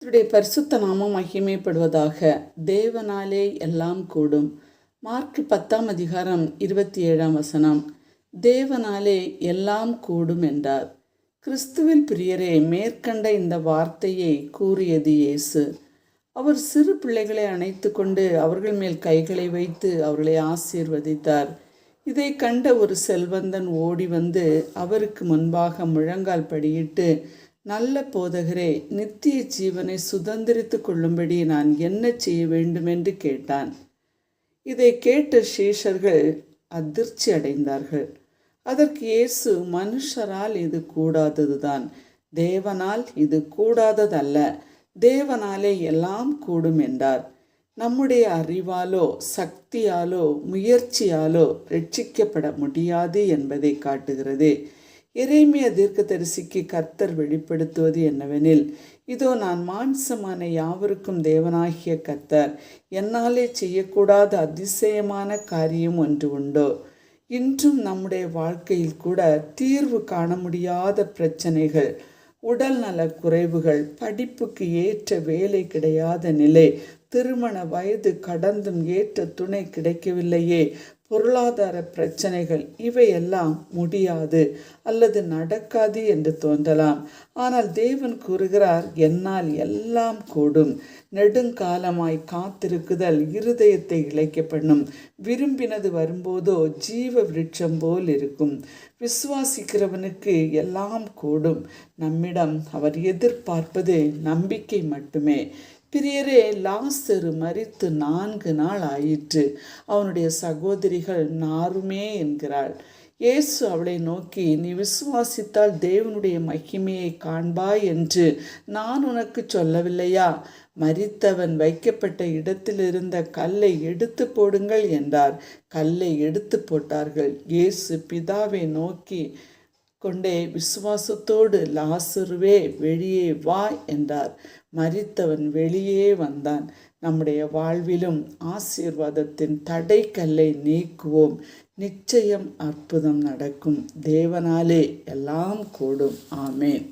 கர்த்தருடைய பரிசுத்த நாமம் மகிமைப்படுவதாக. தேவனாலே எல்லாம் கூடும். மார்க் 10:27. தேவனாலே எல்லாம் கூடும் என்றார். கிறிஸ்துவில் பிரியரே, மேற்கண்ட இந்த வார்த்தையை கூறியது இயேசு. அவர் சிறு பிள்ளைகளை அணைத்து கொண்டு அவர்கள் மேல் கைகளை வைத்து அவர்களை ஆசீர்வதித்தார். இதை கண்ட ஒரு செல்வந்தன் ஓடி வந்து அவருக்கு முன்பாக முழங்கால் படியிட்டு, நல்ல போதகரே, நித்திய ஜீவனை சுதந்திரித்து கொள்ளும்படி நான் என்ன செய்ய வேண்டும் என்று கேட்டான். இதை கேட்ட சீஷர்கள் அதிர்ச்சி அடைந்தார்கள். அதற்கு இயேசு, மனுஷரால் இது கூடாததுதான், தேவனால் இது கூடாததல்ல, தேவனாலே எல்லாம் கூடும் என்றார். நம்முடைய அறிவாலோ சக்தியாலோ முயற்சியாலோ ரட்சிக்கப்பட முடியாது என்பதை காட்டுகிறது. எரேமியா தீர்க்கதரிசிக்கு கர்த்தர் வெளிப்படுத்துவது என்னவெனில், இதோ நான் மாம்சமான யாவருக்கும் தேவனாகிய கர்த்தர், என்னாலே செய்யக்கூடாத அதிசயமான காரியம் ஒன்று உண்டோ? இன்றும் நம்முடைய வாழ்க்கையில் கூட தீர்வு காண முடியாத பிரச்சனைகள், உடல் நல குறைவுகள், படிப்புக்கு ஏற்ற வேலை கிடையாத நிலை, திருமண வயது கடந்தும் ஏற்ற துணை கிடைக்கவில்லையே, பொருளாதார பிரச்சனைகள், இவையெல்லாம் முடியாது அல்லது நடக்காது என்று தோன்றலாம். ஆனால் தேவன் கூறுகிறார், என்னால் எல்லாம் கூடும். நெடுங்காலமாய் காத்திருக்குதல் இருதயத்தை இளைக்க பண்ணும். விரும்பினது வரும்போதோ ஜீவ விருட்சம் போல் இருக்கும். விசுவாசிக்கிறவனுக்கு எல்லாம் கூடும். நம்மிடம் அவர் எதிர்பார்ப்பது நம்பிக்கை மட்டுமே. பிரியரே, லாசரு மரித்து 4 நாள் ஆயிற்று. அவனுடைய சகோதரிகள் நாருமே என்கிறாள். இயேசு அவளை நோக்கி, நீ விசுவாசித்தால் தேவனுடைய மகிமையை காண்பாய் என்று நான் உனக்கு சொல்லவில்லையா? மரித்தவன் வைக்கப்பட்ட இடத்தில் இருந்த கல்லை எடுத்து போடுங்கள் என்றார். கல்லை எடுத்து போட்டார்கள். இயேசு பிதாவை நோக்கி கொண்டே விசுவாசத்தோடு, லாசருவே வெளியே வா என்றார். மரித்தவன் வெளியே வந்தான். நம்முடைய வாழ்விலும் ஆசீர்வாதத்தின் தடைக்கல்லை நீக்குவோம். நிச்சயம் அற்புதம் நடக்கும். தேவனாலே எல்லாம் கூடும். ஆமேன்.